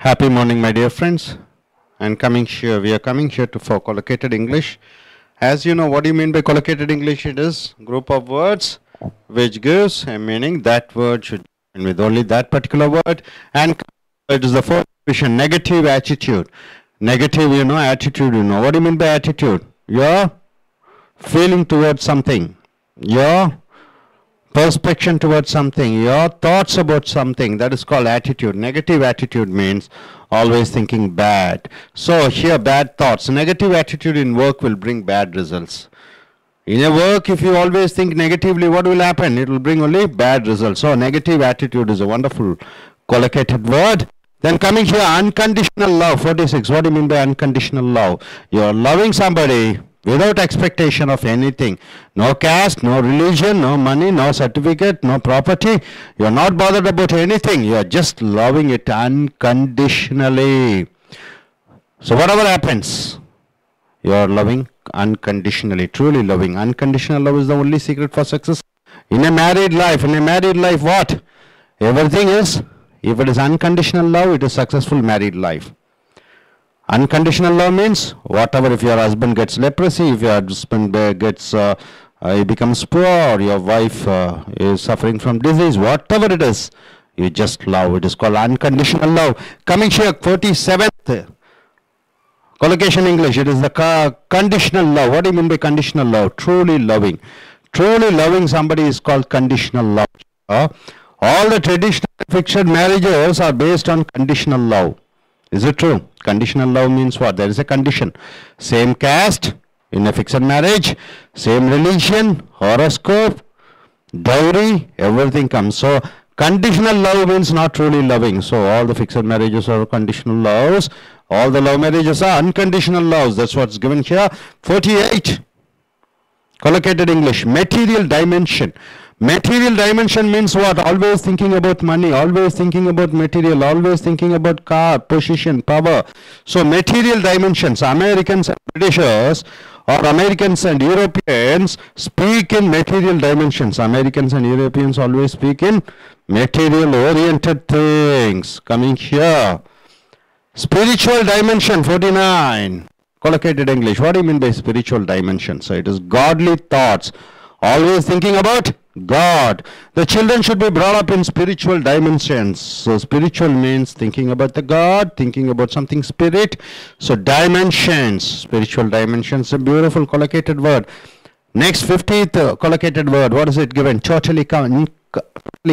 Happy morning, my dear friends. And we are coming here for collocated English. As you know, what do you mean by collocated English? It is group of words which gives a meaning. That word should end with only that particular word. And it is the fourth division, negative attitude. Negative, attitude, What do you mean by attitude? Your feeling towards something. Your perspection towards something, your thoughts about something, that is called attitude. Negative attitude means always thinking bad. So here, bad thoughts. Negative attitude in work will bring bad results. In a work, if you always think negatively, what will happen? It will bring only bad results. So negative attitude is a wonderful collocated word. Then coming here, unconditional love, 46. What do you mean by unconditional love? You are loving somebody without expectation of anything. No caste, no religion, no money, no certificate, no property. You are not bothered about anything. You are just loving it unconditionally. So whatever happens, you are loving unconditionally, truly loving. Unconditional love is the only secret for success. In a married life, what? Everything is, if it is unconditional love, it is successful married life. Unconditional love means whatever, if your husband gets leprosy, if your husband he becomes poor, or your wife is suffering from disease, whatever it is, you just love. It is called unconditional love. Coming here, 47th collocation English, it is the conditional love. What do you mean by conditional love? Truly loving. Truly loving somebody is called conditional love. All the traditional fixed marriages are based on conditional love. Is it true? Conditional love means what? There is a condition. Same caste in a fixed marriage, same religion, horoscope, dowry, everything comes. So conditional love means not truly loving. So all the fixed marriages are conditional loves. All the love marriages are unconditional loves. That's what's given here. 48. Collocated English. Material dimension. Material dimension means what? Always thinking about money, always thinking about material, always thinking about car, position, power. So material dimensions, Americans and Britishers, or Americans and Europeans speak in material dimensions. Americans and Europeans always speak in material oriented things. Coming here. Spiritual dimension, 49. Collocated English. What do you mean by spiritual dimension? So it is godly thoughts. Always thinking about God. The children should be brought up in spiritual dimensions. So spiritual means thinking about the God, thinking about something spirit. So dimensions, spiritual dimensions, a beautiful collocated word. Next, 50th collocated word. What is it given? Totally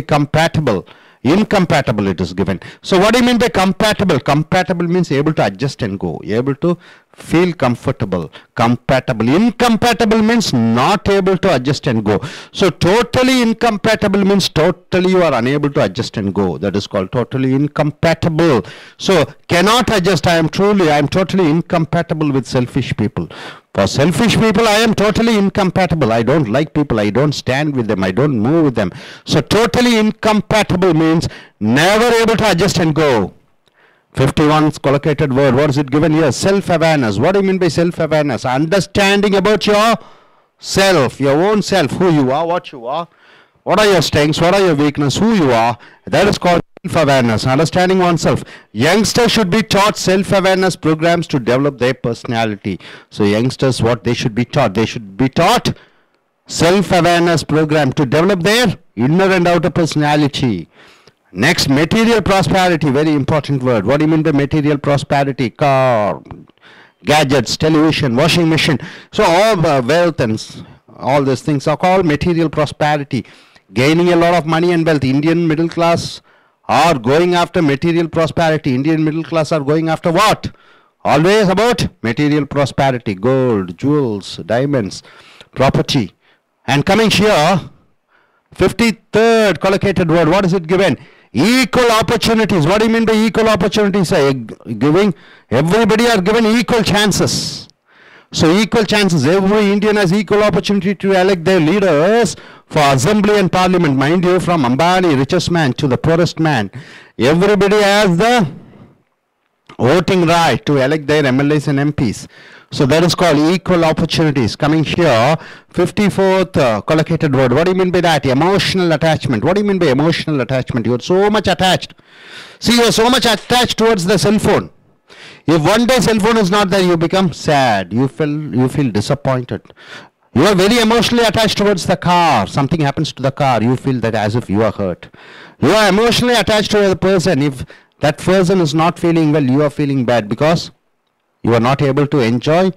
compatible. Incompatible it is given. So what do you mean by compatible? Compatible means able to adjust and go, able to feel comfortable. Compatible. Incompatible means not able to adjust and go. So totally incompatible means totally you are unable to adjust and go. That is called totally incompatible. So cannot adjust. I am totally incompatible with selfish people. For selfish people, I am totally incompatible. I don't like people. I don't stand with them. I don't move with them. So totally incompatible means never able to adjust and go. 51st collocated word. What is it given here? Self-awareness. What do you mean by self-awareness? Understanding about yourself, your own self, who you are, what you are. What are your strengths? What are your weaknesses? Who you are. That is called self-awareness, understanding oneself. Youngsters should be taught self-awareness programs to develop their personality. So youngsters, what they should be taught? They should be taught self-awareness program to develop their inner and outer personality. Next, material prosperity, very important word. What do you mean by material prosperity? Car, gadgets, television, washing machine. So all the wealth and all these things are called material prosperity. Gaining a lot of money and wealth. Indian middle class are going after material prosperity. Indian middle class are going after what? Always about material prosperity. Gold, jewels, diamonds, property. And coming here, 53rd collocated word. What is it given? Equal opportunities. What do you mean by equal opportunities? Everybody are given equal chances. So equal chances. Every Indian has equal opportunity to elect their leaders for assembly and parliament. Mind you, from Ambani, richest man, to the poorest man, everybody has the voting right to elect their MLAs and MPs. So that is called equal opportunities. Coming here, 54th collocated word. What do you mean by that? Emotional attachment. What do you mean by emotional attachment? You are so much attached. See, you are so much attached towards the cell phone. If one day cell phone is not there, you become sad. You feel disappointed. You are very emotionally attached towards the car. Something happens to the car, you feel that as if you are hurt. You are emotionally attached to the person. If that person is not feeling well, you are feeling bad because you are not able to enjoy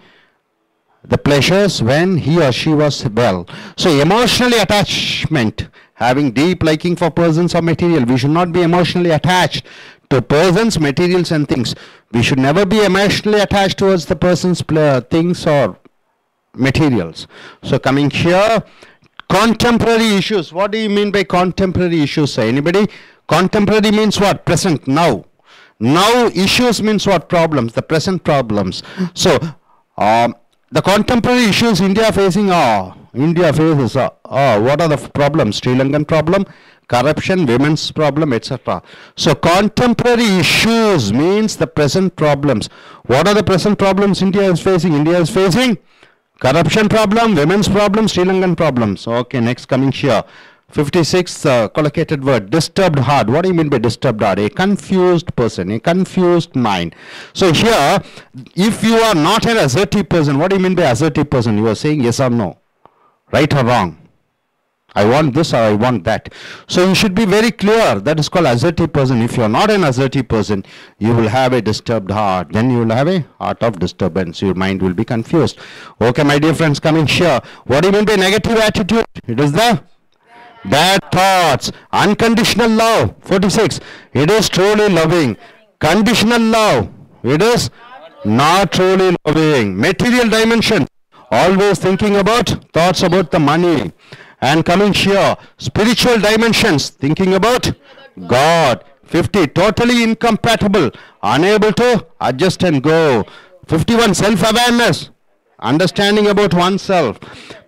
the pleasures when he or she was well. So emotionally attachment, having deep liking for persons or material. We should not be emotionally attached to persons, materials and things. We should never be emotionally attached towards the person's things or materials. So coming here, contemporary issues. What do you mean by contemporary issues? Anybody? Contemporary means what? Present, now. Now issues means what? Problems, the present problems. So the contemporary issues India facing are, India faces what are the problems? Sri Lankan problem, corruption, women's problem, etc. So contemporary issues means the present problems. What are the present problems India is facing? India is facing corruption problem, women's problem, Sri Lankan problems. Okay, next coming here. 56th collocated word, disturbed heart. What do you mean by disturbed heart? A confused person, a confused mind. So here, if you are not an assertive person, what do you mean by assertive person? You are saying yes or no, right or wrong. I want this or I want that. So you should be very clear. That is called assertive person. If you are not an assertive person, you will have a disturbed heart. Then you will have a heart of disturbance. Your mind will be confused. Okay, my dear friends, coming here. What do you mean by negative attitude? It is the bad thoughts. Unconditional love. 46. It is truly loving. Conditional love. It is not truly loving. Material dimension. Always thinking about thoughts about the money. And coming here, spiritual dimensions, thinking about God. 50, totally incompatible, unable to adjust and go. 51, self-awareness, understanding about oneself.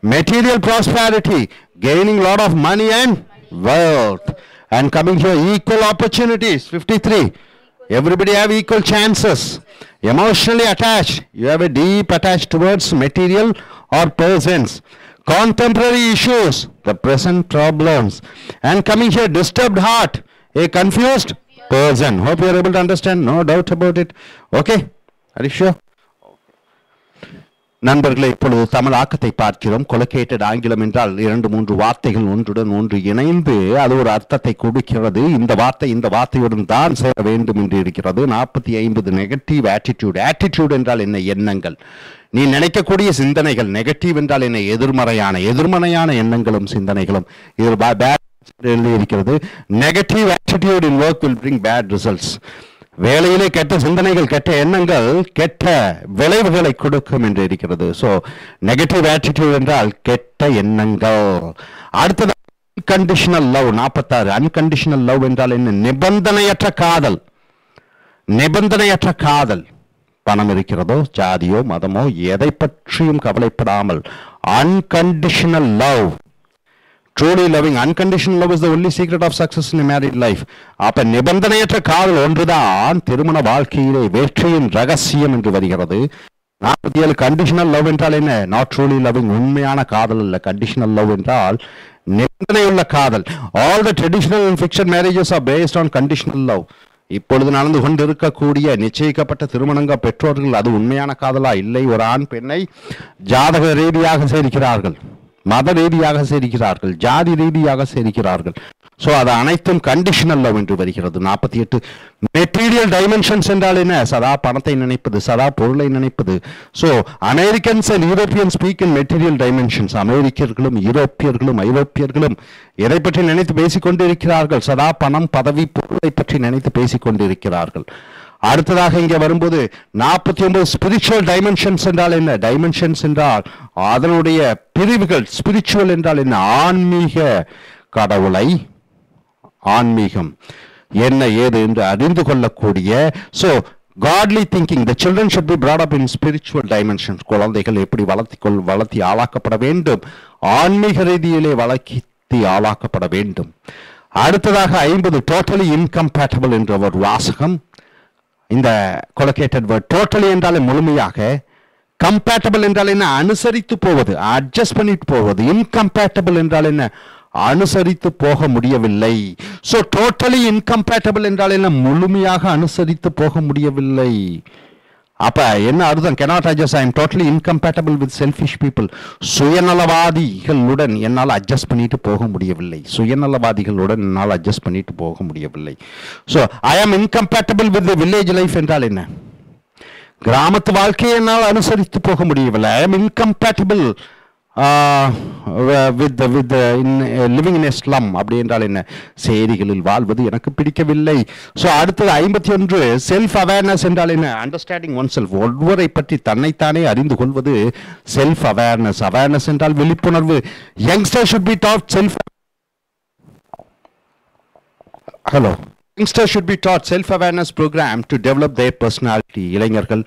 Material prosperity, gaining lot of money and wealth. And coming here, equal opportunities. 53, everybody have equal chances. Emotionally attached, you have a deep attached towards material or persons. Contemporary issues, the present problems. And coming here, disturbed heart, a confused person. Hope you are able to understand, no doubt about it. Okay, are you sure? நண்பர்களே, இப்பொழுது தமிழ் ஆக்கத்தை பார்க்கிறோம். கொலோகேட்டட் ஆங்கிலம் என்றால் 2-3 வார்த்தைகள் ஒன்றுடன் ஒன்று இணைந்து அது ஒரு அர்த்தத்தை கொடுக்கிறது. இந்த வார்த்தையுடன் தான் சேர வேண்டும் என்று இருக்கிறது. 45 நெகட்டிவ் ஆட்டிடியூட். ஆட்டிடியூட் என்றால் என்ன? எண்ணங்கள். நீ நினைக்கக்கூடிய சிந்தனைகள். நெகட்டிவ் என்றால் என்ன? எதிர்மறையான எண்ணங்களும் சிந்தனைகளும். இது எழுதி இருக்கிறது. Negative attitude in work will bring bad results. வேலையிலே கெட்ட சிந்தனைகள், கெட்ட எண்ணங்கள் கெட்ட விளைவுகளை கொடுக்கும் என்று இருக்கிறது. ஸோ நெகட்டிவ் ஆட்டிடியூட் என்றால் கெட்ட எண்ணங்கள். அடுத்தது அன்கண்டிஷனல் லவ். 46. அன்கண்டிஷனல் லவ் என்றால் என்ன? நிபந்தனையற்ற காதல். நிபந்தனையற்ற காதல். பணம் இருக்கிறதோ, ஜாதியோ, மதமோ, எதை பற்றியும் கவலைப்படாமல் unconditional love. Truly loving. Unconditional love is the only secret of success in a married life. அப்ப நிபந்தனையற்ற காதல் ஒன்றுதான் திருமண வாழ்க்கையிலே வெற்றியின் ரகசியம் என்று வருகிறது. 47 கண்டிஷனல் லவ் என்றால் என்ன? Not truly loving. உண்மையான காதல் அல்ல. கண்டிஷனல் லவ் என்றால் நிபந்தனையுள்ள காதல். All the traditional and fiction marriages are based on conditional love. இப்பொழுது நடந்து கொண்டிருக்கக்கூடிய நிச்சயிக்கப்பட்ட திருமணங்கள் பெற்றோர்கள் அது உண்மையான காதலா? இல்லை. ஒரு ஆண் பெண்ணை ஜாதக ரீதியாக சேர்க்கிறார்கள், மத ரீதியாக சேர்க்கிறார்கள், ஜாதி ரீதியாக சேர்க்கிறார்கள். ஸோ அது அனைத்தும் கண்டிஷனல் லவ் என்று வருகிறது. 48 மெட்டீரியல் டைமென்ஷன்ஸ் என்றால் என்ன? சதா பணத்தை நினைப்பது, சதா பொருளை நினைப்பது. So Americans and European speak in material dimensions. அமெரிக்கர்களும் யூரோப்பியர்களும் ஐரோப்பியர்களும் எதை பற்றி நினைத்து பேசிக்கொண்டிருக்கிறார்கள்? சதா பணம், பதவி, பொருளை பற்றி நினைத்து பேசிக்கொண்டிருக்கிறார்கள். அடுத்ததாக இங்கே வரும்போது 49 ஸ்பிரிச்சுவல் டைமென்ஷன்ஸ் என்றால் என்ன? டைமென்ஷன்ஸ் என்றால் அதனுடைய பிரிவுகள். ஸ்பிரிச்சுவல் என்றால் என்ன? ஆன்மீக, கடவுளை, ஆன்மீகம் என்ன ஏது என்று அறிந்து கொள்ளக்கூடிய. So godly thinking, the children should be brought up in spiritual dimensions. குழந்தைகள் எப்படி வளர்த்தி ஆளாக்கப்பட வேண்டும்? ஆன்மீக ரீதியிலே வளர்த்தி ஆளாக்கப்பட வேண்டும். அடுத்ததாக 50 டோட்டலி இன்கம்பேட்டபிள் என்ற ஒரு வாசகம். இந்த கொலோகேட்டட் வேர்ட். டோட்டலி என்றாலே முழுமையாக, கம்பேட்டபிள் என்றால் என்ன? அனுசரித்து போவது, அட்ஜஸ்ட் பண்ணிட்டு போவது. இன்கம்பேட்டபிள் என்றால் என்ன? அனுசரித்து போக முடியவில்லை. சோ டோட்டலி இன்கம்பேட்டபிள் என்றால் என்ன? முழுமையாக அனுசரித்து போக முடியவில்லை. அப்ப என்ன அர்த்தம்? cannot adjust, I am totally incompatible with selfish people. சுயநலவாதிகளுடன் என்னால் அட்ஜஸ்ட் பண்ணிட்டு போக முடியவில்லை. சுயநலவாதிகளுடன் என்னால் அட்ஜஸ்ட் பண்ணிட்டு போக முடியவில்லை. So I am incompatible with the village life என்றால் என்ன? கிராமத்து வாழ்க்கையை என்னால் அனுசரித்து போக முடியவில்லை. I am incompatible with living in a slum. அப்படி என்றால் என்ன? சேரிகளில் வாழ்வது எனக்கு பிடிக்கவில்லை. ஸோ அடுத்தது 51 செல்ஃப் அவேர்னஸ் என்றால் என்ன? அண்டர்ஸ்டாண்டிங் ஒன் செல்ஃப், ஒருவரை பற்றி தன்னைத்தானே அறிந்து கொள்வது செல்ஃப் அவேர்னஸ். அவேர்னஸ் என்றால் விழிப்புணர்வு. Youngster should be dot self Youngsters should be taught self-awareness program to develop their personality. இளைஞர்கள்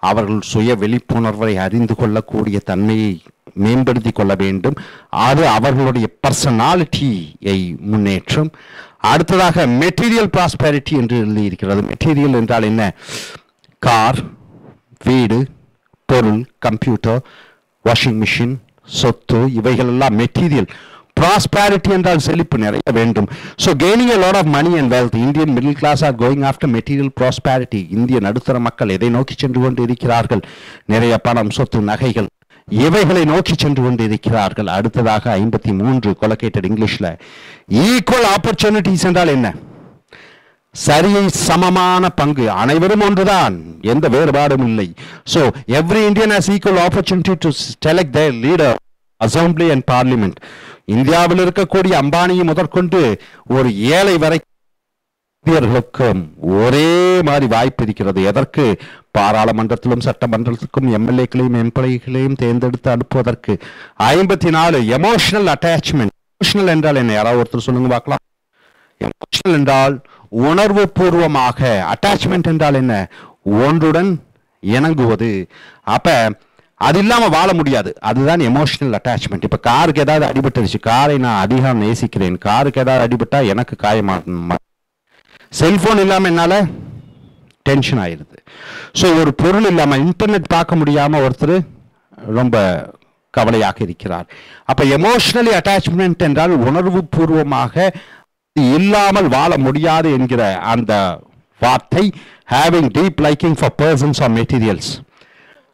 அவர்கள் சுய விழிப்புணர்வை அறிந்து கொள்ளக்கூடிய தன்மையை மேம்படுத்தி கொள்ள வேண்டும். அது அவர்களுடைய பர்சனாலிட்டியை முன்னேற்றும். அடுத்ததாக மெட்டீரியல் ப்ராஸ்பெரிட்டி என்று எழுதியிருக்கிறது. மெட்டீரியல் என்றால் என்ன? கார், வீடு, பொருள், கம்ப்யூட்டர், வாஷிங் மிஷின், சொத்து, இவைகள் எல்லாம் மெட்டீரியல். Prosperity என்றால் செழிப்பு நிறைய வேண்டும். So gaining a lot of money and wealth. Indian middle class are going after material prosperity. இந்திய நடுத்தர மக்கள் எதை நோக்கி சென்று கொண்டு இருக்கிறார்கள்? நிறைய பணம், சொத்து, நகைகள், இவைகளை நோக்கி சென்று கொண்டு இருக்கிறார்கள். அடுத்ததாக 53 கொலகேட்டட் இங்கிலீஷ்ல ஈக்குவல் ஆப்பர்ச்சுனிட்டிஸ் என்றால் என்ன? சரியை சமமான பங்கு. அனைவரும் ஒன்றுதான், எந்த வேறுபாடும் இல்லை. So every Indian has equal opportunity to select their leader, assembly and parliament. இந்தியாவில் இருக்கக்கூடிய அம்பானியை முதற்கொண்டு ஒரு ஏழை வரை இந்தியர்களுக்கும் ஒரே மாதிரி வாய்ப்பு இருக்கிறது. எதற்கு? பாராளுமன்றத்திலும் சட்டமன்றத்திற்கும் எம்எல்ஏக்களையும் எம்பிகளையும் தேர்ந்தெடுத்து அனுப்புவதற்கு. 54 எமோஷனல் அட்டாச்மெண்ட். எமோஷனல் என்றால் என்ன? யாராவது ஒருத்தர் சொல்லுங்க பார்க்கலாம். எமோஷனல் என்றால் உணர்வு பூர்வமாக. அட்டாச்மெண்ட் என்றால் என்ன? ஒன்றுடன் இணங்குவது. அப்ப அது இல்லாம வாழ முடியாது. அதுதான் எமோஷனல் அட்டாச்மெண்ட். இப்ப காருக்கு ஏதாவது அடிபட்டுருச்சு, காரை நான் அதிகம் நேசிக்கிறேன். காருக்கு ஏதாவது அடிபட்டா எனக்கு காயமாக. செல்போன் இல்லாம என்னால டென்ஷன் ஆயிருது. ஸோ ஒரு பொருள் இல்லாம, இன்டர்நெட் பார்க்க முடியாம ஒருத்தர் ரொம்ப கவலையாக இருக்கிறார். அப்ப எமோஷனலி அட்டாச்மெண்ட் என்றால் உணர்வு பூர்வமாக இல்லாமல் வாழ முடியாது என்கிற அந்த வார்த்தை. having deep liking for persons or materials.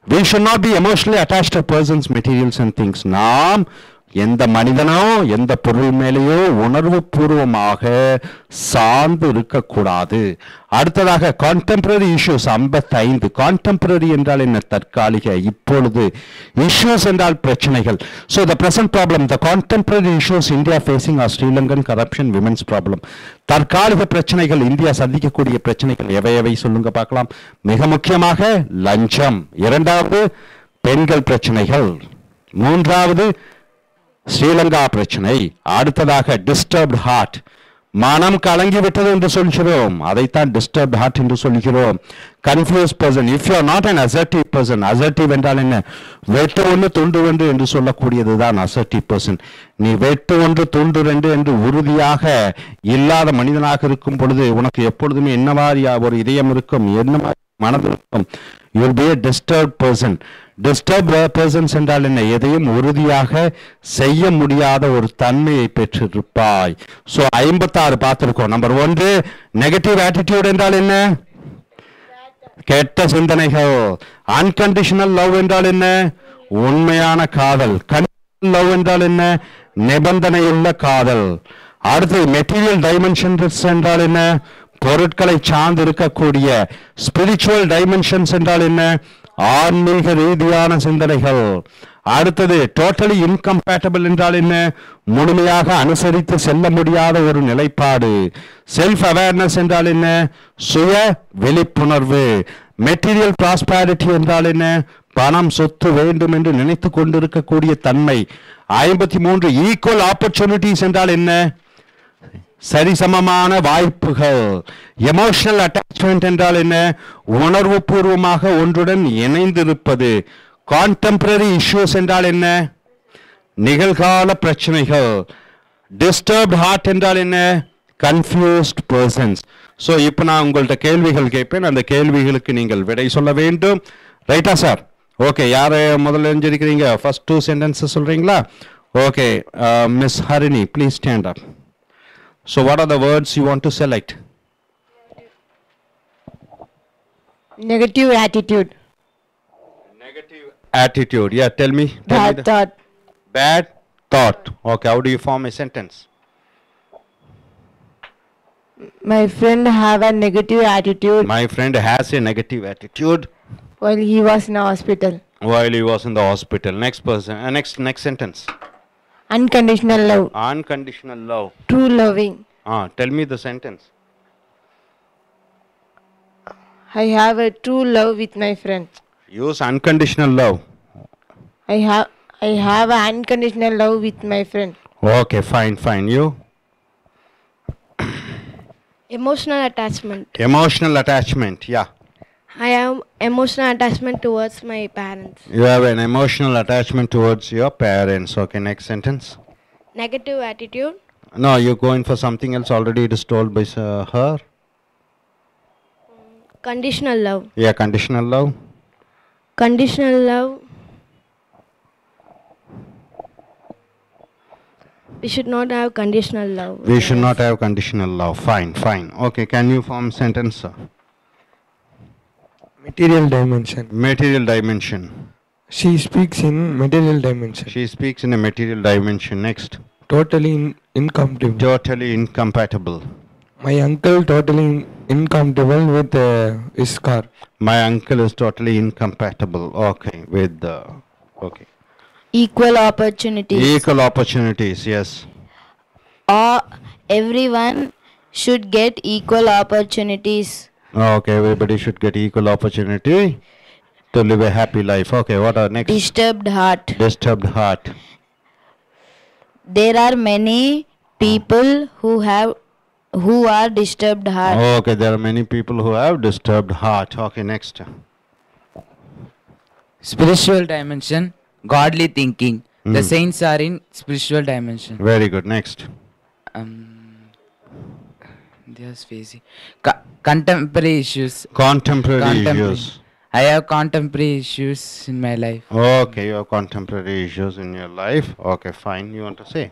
We should not be emotionally attached to persons, materials and things. நாம் எந்த மனிதனோ எந்த பொருள் மேலேயோ உணர்வு பூர்வமாக சார்ந்து இருக்கக்கூடாது. அடுத்ததாக கான்டெம்பரரி இஷ்யூஸ் 55. கான்டெம்பரரி என்றால் என்ன? தற்காலிக, இப்பொழுது. இஷ்யூஸ் என்றால் பிரச்சனைகள். So the present problem, the contemporary issues India facing are Sri Lankan corruption, women's problem. தற்காலிக பிரச்சனைகள், இந்தியா சந்திக்கக்கூடிய பிரச்சனைகள் எவை எவை சொல்லுங்க பார்க்கலாம். மிக முக்கியமாக லஞ்சம். இரண்டாவது பெண்கள் பிரச்சனைகள். மூன்றாவது ஸ்ரீலங்கா பிரச்சனை. அடுத்ததாக டிஸ்டர்ப்ட் ஹார்ட், மனம் கலங்கிவிட்டது என்று சொல்கிறோம், அதைத்தான் டிஸ்டர்ப்ட் ஹார்ட் என்று சொல்கிறோம். Confuse person. If you are not an assertive person. Assertive என்றால் என்ன? வெட்டு ஒன்று துண்டு ஒன்று என்று சொல்லக்கூடியதுதான் அசர்டிவ் பர்சன். நீ வெட்டு ஒன்று துண்டு ரெண்டு என்று உறுதியாக இல்லாத மனிதனாக இருக்கும் பொழுது உனக்கு எப்பொழுதுமே என்ன மாதிரி ஒரு இதயம் இருக்கும், என்ன மாதிரி மனது இருக்கும்? You will be a disturbed person. Disturbed persons என்றால் என்ன? எதையும் உறுதியாக செய்ய முடியாத ஒரு தன்மையை பெற்றிருப்பாய். ஸோ 56 பார்த்திருக்கோம். நம்பர் 1 நெகட்டிவ் ஆட்டிடியூட் என்றால் என்ன? கெட்ட சிந்தனைகள். அன்கண்டிஷனல் லவ் என்றால் என்ன? உண்மையான காதல். கண்டிஷனல் லவ் என்றால் என்ன? நிபந்தனையுள்ள காதல். அடுத்து மெட்டீரியல் டைமென்ஷன்ஸ் என்றால் என்ன? பொருட்களை சார்ந்து இருக்கக்கூடிய. ஸ்பிரிச்சுவல் டைமென்ஷன்ஸ் என்றால் என்ன? ஆன்மீக ரீதியான சிந்தனைகள். அடுத்தது டோட்டலி இன்கம்பேட்டபிள் என்றால் என்ன? முழுமையாக அனுசரித்து செல்ல முடியாத ஒரு நிலைப்பாடு. செல்ஃப் அவேர்னஸ் என்றால் என்ன? சுய விழிப்புணர்வு. மெட்டீரியல் ப்ராஸ்பெரிட்டி என்றால் என்ன? பணம், சொத்து வேண்டும் என்று நினைத்து கொண்டிருக்கக்கூடிய தன்மை. 53 ஈக்குவல் ஆப்பர்ச்சுனிட்டிஸ் என்றால் என்ன? சரிசமமான வாய்ப்புகள். எமோஷனல் அட்டாச்மெண்ட் என்றால் என்ன? உணர்வு பூர்வமாக ஒன்றுடன் இணைந்திருப்பது. கான்டெம்பரரி இஷ்யூஸ் என்றால் என்ன? நிகழ்கால பிரச்சனைகள். டிஸ்டர்ப்ட் ஹார்ட் என்றால் என்ன? Confused persons. ஸோ இப்போ நான் உங்கள்கிட்ட கேள்விகள் கேட்பேன், அந்த கேள்விகளுக்கு நீங்கள் விடை சொல்ல வேண்டும். ரைட்டா சார்? ஓகே, யார் முதல்ல எழுந்திருக்கிறீங்க? ஃபர்ஸ்ட் டூ சென்டென்சஸ் சொல்கிறீங்களா? Okay, miss Harini, please stand up. So what are the words you want to select? Negative attitude. Negative attitude. Yeah, tell me. Bad thought. Bad thought. Okay, how do you form a sentence? My friend have a negative attitude My friend has a negative attitude while he was in a hospital. while he was in the hospital. Next person. Next sentence. Unconditional love. Unconditional love. True loving. Tell me the sentence. I have a true love with my friend. Use unconditional love. I have an unconditional love with my friend. Okay, fine. You? Emotional attachment. Emotional attachment. Yeah. I have emotional attachment towards my parents. You have an emotional attachment towards your parents. Okay, next sentence. Negative attitude. No, you're going for something else. Already it is told by her. Conditional love. Yeah, conditional love. Conditional love. We should not have conditional love. We should not have conditional love. Fine. Okay, can you form sentence, sir? Material dimension. Material dimension. She speaks in material dimension. She speaks in a material dimension. Next. Totally incompatible. Totally incompatible. My uncle totally incompatible with his car. My uncle is totally incompatible. Okay, with the... Okay. Equal opportunities. Equal opportunities, yes. Or everyone should get equal opportunities. Okay, everybody should get equal opportunity to live a happy life. Okay, what are next? Disturbed heart. Disturbed heart. There are many people who are disturbed heart. Okay, there are many people who have disturbed heart. Okay, next. Spiritual dimension, godly thinking. The Mm. saints are in spiritual dimension. Very good. Next. They are facing contemporary issues. Contemporary issues. I have contemporary issues in my life. Okay, you have contemporary issues in your life. Okay, fine. You want to say?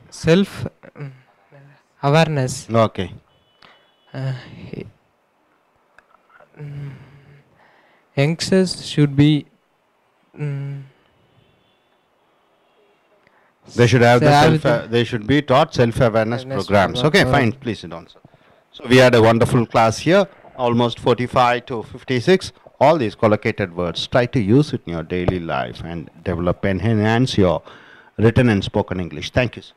Self awareness. Okay. Youngsters should be They should have they should be taught self-awareness Awareness programs. program. Okay, fine. Please sit down, sir. So we had a wonderful class here, almost 45 to 56. All these collocated words, try to use it in your daily life and develop and enhance your written and spoken English. Thank you, sir.